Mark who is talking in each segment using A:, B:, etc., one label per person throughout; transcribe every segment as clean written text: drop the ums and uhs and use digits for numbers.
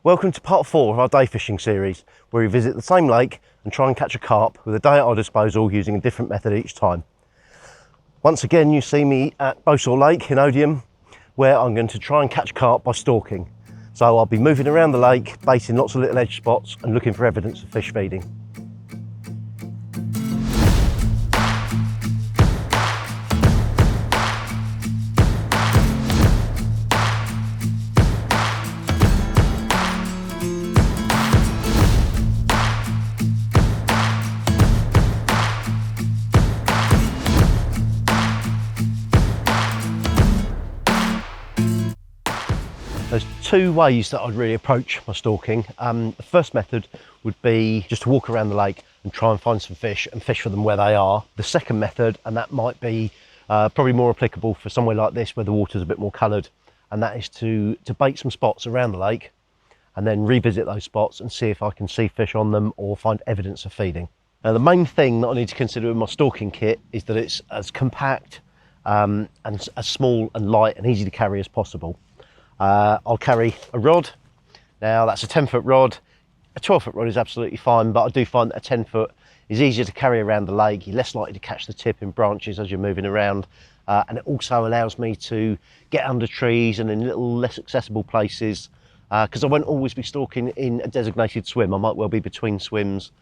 A: Welcome to part 4 of our day fishing series, where we visit the same lake and try and catch a carp with a day at our disposal using a different method each time. Once again, you see me at 𝗏𝗺𝗃 Lake in 𝗏𝗔𝗐, where I'm going to try and catch carp by stalking. So I'll be moving around the lake, baiting lots of little edge spots and looking for evidence of fish feeding. There's two ways that I'd really approach my stalking. The first method would be just to walk around the lake and try and find some fish and fish for them where they are. The second method, and that might be probably more applicable for somewhere like this where the water's a bit more coloured, and that is to bait some spots around the lake and then revisit those spots and see if I can see fish on them or find evidence of feeding. Now, the main thing that I need to consider with my stalking kit is that it's as compact and as small and light and easy to carry as possible. I'll carry a rod. Now that's a 10-foot rod. A 12-foot rod is absolutely fine, but I do find that a 10-foot is easier to carry around the lake. You're less likely to catch the tip in branches as you're moving around, and it also allows me to get under trees and in little less accessible places, because I won't always be stalking in a designated swim. I might well be between swims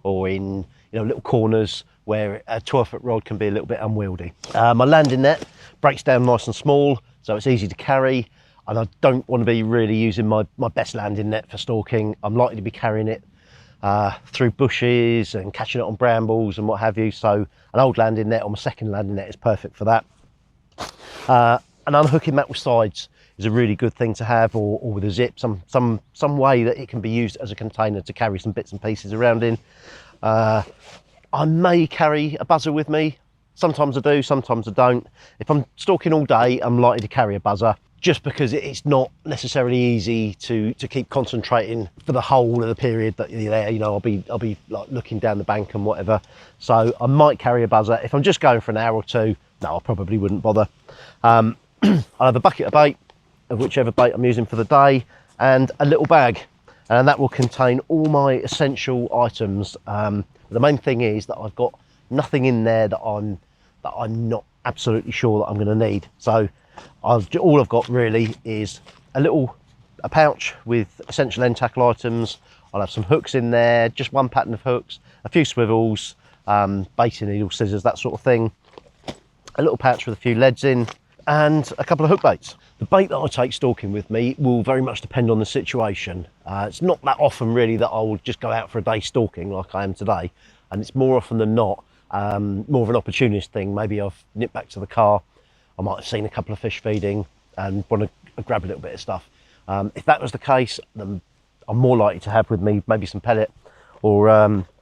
A: or in little corners where a 12-foot rod can be a little bit unwieldy. My landing net breaks down nice and small, so it's easy to carry. And I don't want to be really using my best landing net for stalking. I'm likely to be carrying it through bushes and catching it on brambles and what have you. So an old landing net or my second landing net is perfect for that. An unhooking mat with sides is a really good thing to have, or with a zip, some way that it can be used as a container to carry some bits and pieces around in. I may carry a buzzer with me. Sometimes I do, sometimes I don't. If I'm stalking all day, I'm likely to carry a buzzer, just because it's not necessarily easy to keep concentrating for the whole of the period that you're there. I'll be like looking down the bank and whatever. So I might carry a buzzer. If I'm just going for an hour or two, no, I probably wouldn't bother. I'll have a bucket of bait, of whichever bait I'm using for the day, and a little bag, and that will contain all my essential items. The main thing is that I've got nothing in there that I'm not absolutely sure that I'm going to need. So all I've got really is a pouch with essential end tackle items. I'll have some hooks in there, just one pattern of hooks, a few swivels, baiting needle, scissors, that sort of thing. A little pouch with a few leads in, and a couple of hook baits. The bait that I take stalking with me will very much depend on the situation. It's not that often really that I will just go out for a day stalking like I am today, and it's more often than not more of an opportunist thing. Maybe I've nipped back to the car, I might have seen a couple of fish feeding and want to grab a little bit of stuff. If that was the case, then I'm more likely to have with me maybe some pellet or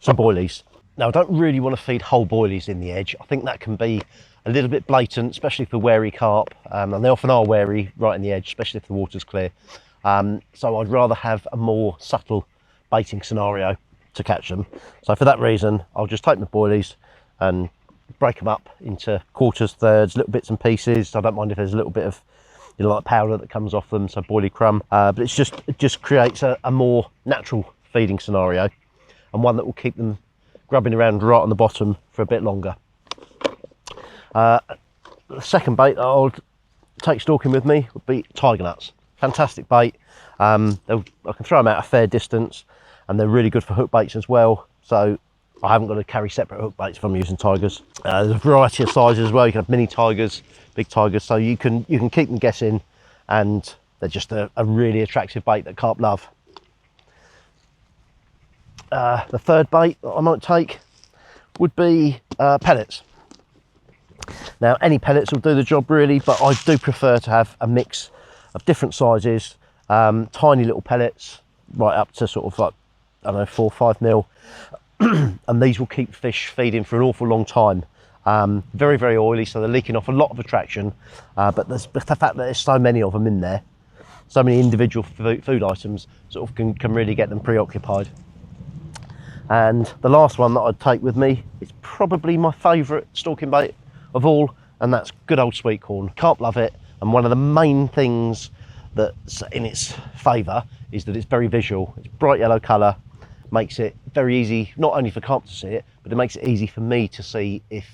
A: some boilies. Now, I don't really want to feed whole boilies in the edge. I think that can be a little bit blatant, especially for wary carp, and they often are wary right in the edge, especially if the water's clear. So I'd rather have a more subtle baiting scenario to catch them. So for that reason, I'll just take my boilies and break them up into quarters, thirds, little bits and pieces. I don't mind if there's a little bit of like powder that comes off them, so boilie crumb, but it just creates a more natural feeding scenario, and one that will keep them grubbing around right on the bottom for a bit longer. The second bait that I'll take stalking with me would be tiger nuts. Fantastic bait. I can throw them out a fair distance, and they're really good for hook baits as well, so I haven't got to carry separate hook baits if I'm using tigers. There's a variety of sizes as well. You can have mini tigers, big tigers, so you can keep them guessing, and they're just a really attractive bait that carp love. The third bait that I might take would be pellets. Now, any pellets will do the job really, but I do prefer to have a mix of different sizes, tiny little pellets right up to sort of like, I don't know, 4 or 5 mil. And these will keep fish feeding for an awful long time. Very, very oily, so they're leaking off a lot of attraction, but the fact that there's so many of them in there, so many individual food items, sort of can really get them preoccupied. And the last one that I'd take with me is probably my favourite stalking bait of all, and that's good old sweet corn. Carp love it, and one of the main things that's in its favour is that it's very visual. It's bright yellow colour, makes it very easy, not only for carp to see it, but it makes it easy for me to see if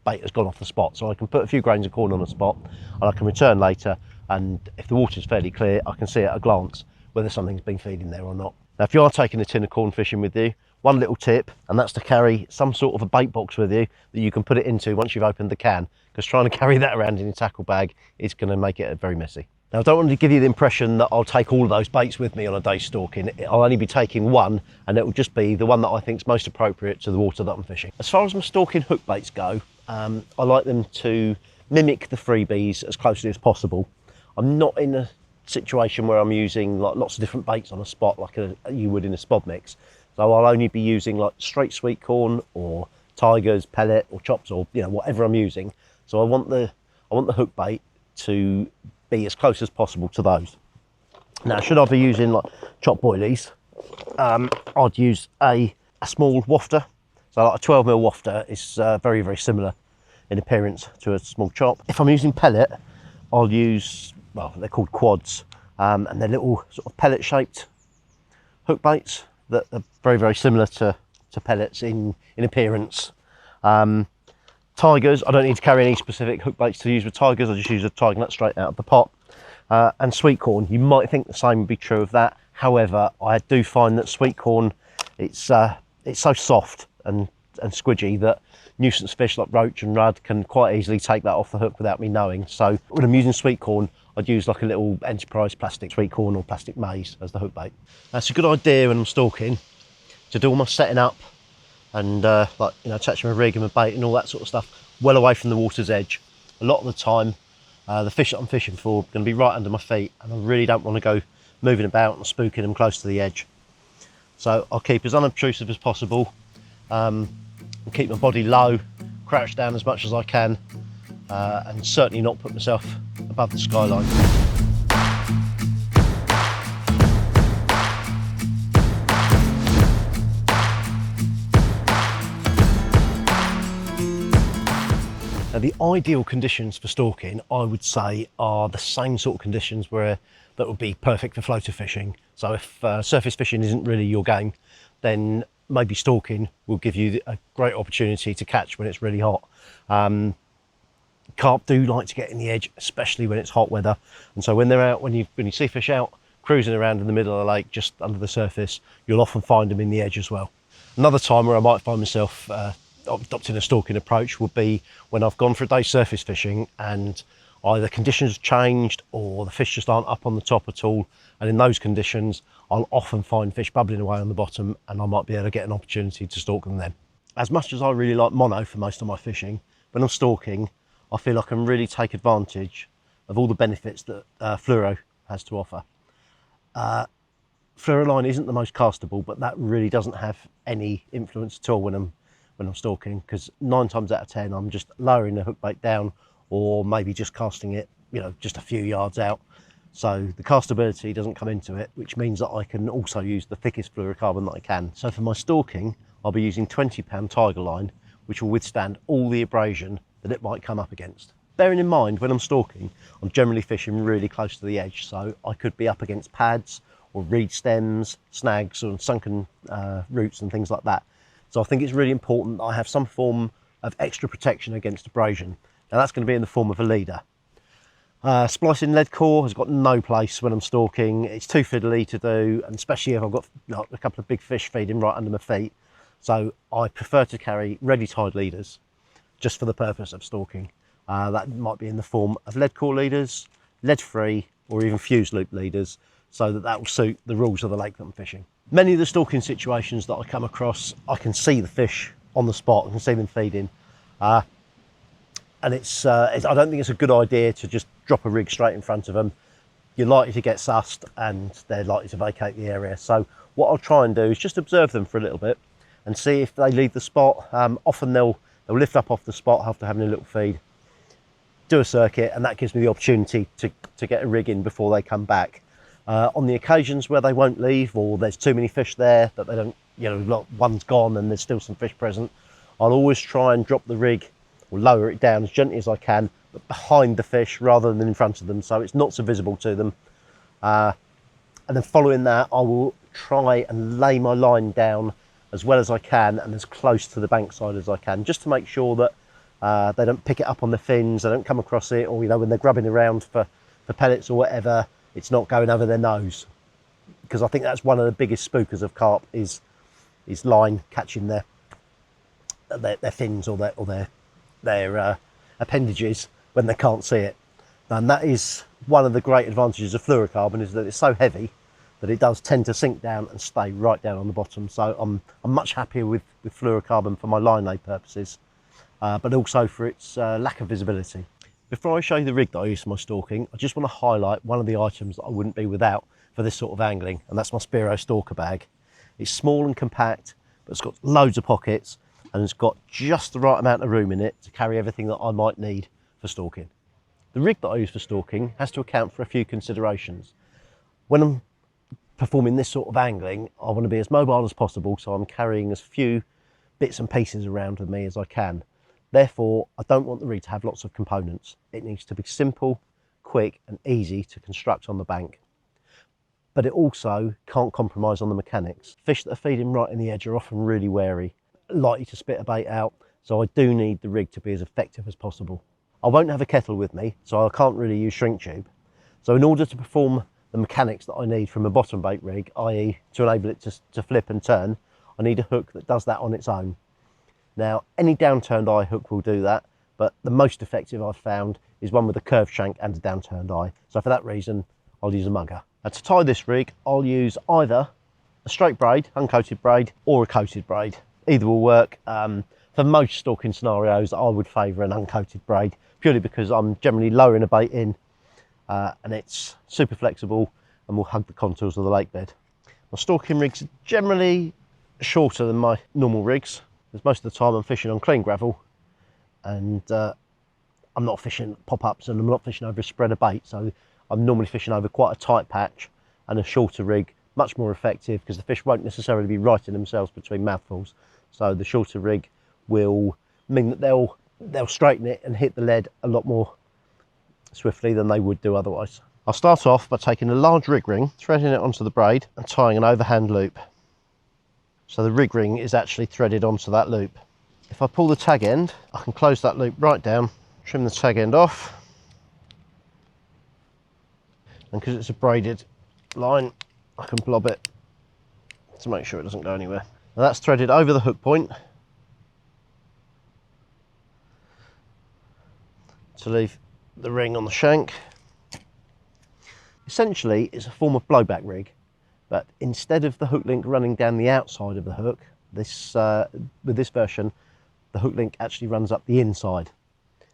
A: bait has gone off the spot. So I can put a few grains of corn on a spot and I can return later, and if the water's fairly clear, I can see at a glance whether something's been feeding there or not. Now, if you are taking a tin of corn fishing with you, one little tip, and that's to carry some sort of a bait box with you that you can put it into once you've opened the can, because trying to carry that around in your tackle bag is going to make it very messy. Now, I don't want to give you the impression that I'll take all of those baits with me on a day stalking. I'll only be taking one, and it will just be the one that I think is most appropriate to the water that I'm fishing. As far as my stalking hook baits go, I like them to mimic the freebies as closely as possible. I'm not in a situation where I'm using like lots of different baits on a spot like you would in a spod mix. So I'll only be using like straight sweet corn or tigers, pellet or chops, or whatever I'm using. So I want the hook bait to be as close as possible to those. Now, should I be using like 𝗃𝗶𝗵𝗿𝗍, I'd use a small wafter. So like a 12mm wafter is very, very similar in appearance to a small chop. If I'm using pellet, I'll use, well, they're called quads, and they're little sort of pellet shaped hook baits that are very, very similar to pellets in appearance. Tigers, I don't need to carry any specific hook baits to use with tigers. I just use a tiger nut straight out of the pot. And sweet corn, you might think the same would be true of that. However, I do find that sweet corn, it's so soft and squidgy that nuisance fish like roach and rudd can quite easily take that off the hook without me knowing. So when I'm using sweet corn, I'd use like a little enterprise plastic sweet corn or plastic maize as the hook bait. That's a good idea when I'm stalking, to do all my setting up and attaching my rig and my bait and all that sort of stuff well away from the water's edge. A lot of the time, the fish that I'm fishing for are going to be right under my feet, and I really don't want to go moving about and spooking them close to the edge. So I'll keep as unobtrusive as possible, and keep my body low, crouch down as much as I can, and certainly not put myself above the skyline. Now, the ideal conditions for stalking, I would say, are the same sort of conditions that would be perfect for floater fishing. So if surface fishing isn't really your game, then maybe stalking will give you a great opportunity to catch when it's really hot. Carp do like to get in the edge, especially when it's hot weather. And so when they're out, when you see fish out cruising around in the middle of the lake, just under the surface, you'll often find them in the edge as well. Another time where I might find myself adopting a stalking approach would be when I've gone for a day surface fishing and either conditions have changed or the fish just aren't up on the top at all. And in those conditions, I'll often find fish bubbling away on the bottom, and I might be able to get an opportunity to stalk them then. As much as I really like mono for most of my fishing, when I'm stalking, I feel I can really take advantage of all the benefits that fluoro has to offer. Fluoroline isn't the most castable, but that really doesn't have any influence at all when I'm stalking, because 9 times out of 10 I'm just lowering the hook bait down, or maybe just casting it, just a few yards out. So the castability doesn't come into it, which means that I can also use the thickest fluorocarbon that I can. So for my stalking, I'll be using 20-pound tiger line, which will withstand all the abrasion that it might come up against. Bearing in mind, when I'm stalking, I'm generally fishing really close to the edge, so I could be up against pads or reed stems, snags or sunken roots and things like that. So I think it's really important that I have some form of extra protection against abrasion. Now that's going to be in the form of a leader. Splicing lead core has got no place when I'm stalking. It's too fiddly to do, and especially if I've got a couple of big fish feeding right under my feet. So I prefer to carry ready tied leaders just for the purpose of stalking. That might be in the form of lead core leaders, lead free, or even fused loop leaders, so that will suit the rules of the lake that I'm fishing. Many of the stalking situations that I come across, I can see the fish on the spot, I can see them feeding. And I don't think it's a good idea to just drop a rig straight in front of them. You're likely to get sussed and they're likely to vacate the area. So what I'll try and do is just observe them for a little bit and see if they leave the spot. Often they'll lift up off the spot after having a little feed, do a circuit, and that gives me the opportunity to get a rig in before they come back. On the occasions where they won't leave, or there's too many fish there that they don't, one's gone and there's still some fish present, I'll always try and drop the rig or lower it down as gently as I can behind the fish rather than in front of them, so it's not so visible to them. And then following that, I will try and lay my line down as well as I can and as close to the bankside as I can, just to make sure that they don't pick it up on the fins, they don't come across it, or when they're grubbing around for pellets or whatever, it's not going over their nose. Because I think that's one of the biggest spookers of carp is line catching their fins or their appendages when they can't see it. And that is one of the great advantages of fluorocarbon, is that it's so heavy that it does tend to sink down and stay right down on the bottom. So I'm much happier with fluorocarbon for my line lay purposes, but also for its lack of visibility. Before I show you the rig that I use for my stalking, I just want to highlight one of the items that I wouldn't be without for this sort of angling, and that's my 𝗵𝗺 stalker bag. It's small and compact, but it's got loads of pockets, and it's got just the right amount of room in it to carry everything that I might need for stalking. The rig that I use for stalking has to account for a few considerations. When I'm performing this sort of angling, I want to be as mobile as possible, so I'm carrying as few bits and pieces around with me as I can. Therefore, I don't want the rig to have lots of components. It needs to be simple, quick and easy to construct on the bank. But it also can't compromise on the mechanics. Fish that are feeding right in the edge are often really wary, likely to spit a bait out, so I do need the rig to be as effective as possible. I won't have a kettle with me, so I can't really use shrink tube. So in order to perform the mechanics that I need from a bottom bait rig, i.e. to enable it to flip and turn, I need a hook that does that on its own. Now, any downturned eye hook will do that, but the most effective I've found is one with a curved shank and a downturned eye. So for that reason, I'll use a mugger. Now, to tie this rig, I'll use either a straight braid, uncoated braid, or a coated braid. Either will work. For most stalking scenarios, I would favour an uncoated braid, purely because I'm generally lowering a bait in and it's super flexible and will hug the contours of the lake bed. My stalking rigs are generally shorter than my normal rigs, because most of the time I'm fishing on clean gravel, and I'm not fishing pop-ups and I'm not fishing over a spread of bait, so I'm normally fishing over quite a tight patch, and a shorter rig, much more effective because the fish won't necessarily be righting themselves between mouthfuls. So the shorter rig will mean that they'll straighten it and hit the lead a lot more swiftly than they would do otherwise. I'll start off by taking a large rig ring, threading it onto the braid and tying an overhand loop. So the rig ring is actually threaded onto that loop. If I pull the tag end, I can close that loop right down, trim the tag end off, and because it's a braided line, I can blob it to make sure it doesn't go anywhere. Now that's threaded over the hook point to leave the ring on the shank. Essentially, it's a form of blowback rig, but instead of the hook link running down the outside of the hook, with this version, the hook link actually runs up the inside.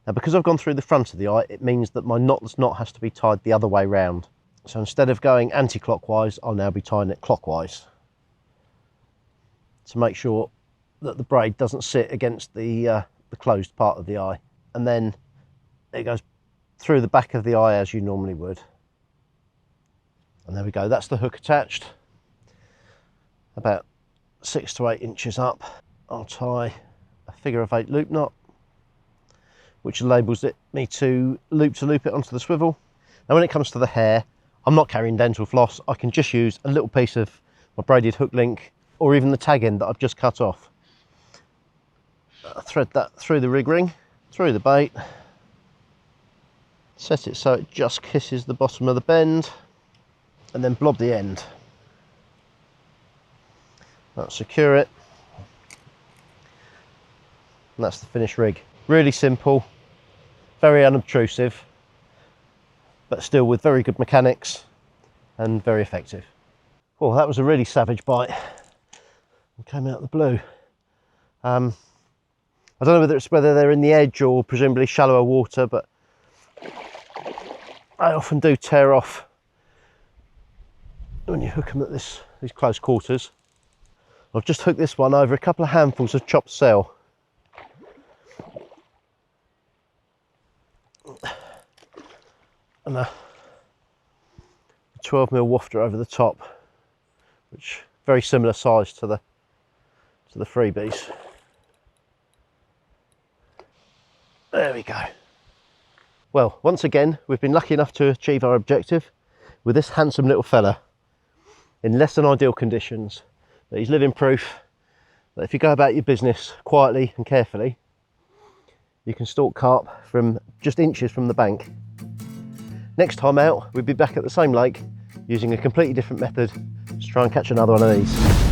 A: Now, because I've gone through the front of the eye, it means that my knotless knot has to be tied the other way round. So instead of going anti-clockwise, I'll now be tying it clockwise to make sure that the braid doesn't sit against the closed part of the eye. And then it goes through the back of the eye as you normally would. And there we go, that's the hook attached. About 6 to 8 inches up, I'll tie a figure-of-8 loop knot, which enables me to loop it onto the swivel. Now when it comes to the hair, I'm not carrying dental floss. I can just use a little piece of my braided hook link, or even the tag end that I've just cut off. Thread that through the rig ring, through the bait, set it so it just kisses the bottom of the bend, and then blob the end. That'll secure it. And that's the finished rig. Really simple, very unobtrusive, but still with very good mechanics and very effective. Oh, that was a really savage bite. It came out of the blue. I don't know whether they're in the edge or presumably shallower water, but I often do tear off when you hook them at these close quarters. I've just hooked this one over a couple of handfuls of chopped cell. And a 12mm wafter over the top, which very similar size to the freebies. There we go. Well, once again, we've been lucky enough to achieve our objective with this handsome little fella in less than ideal conditions. But he's living proof that if you go about your business quietly and carefully, you can stalk carp from just inches from the bank. Next time out, we'll be back at the same lake using a completely different method to try and catch another one of these.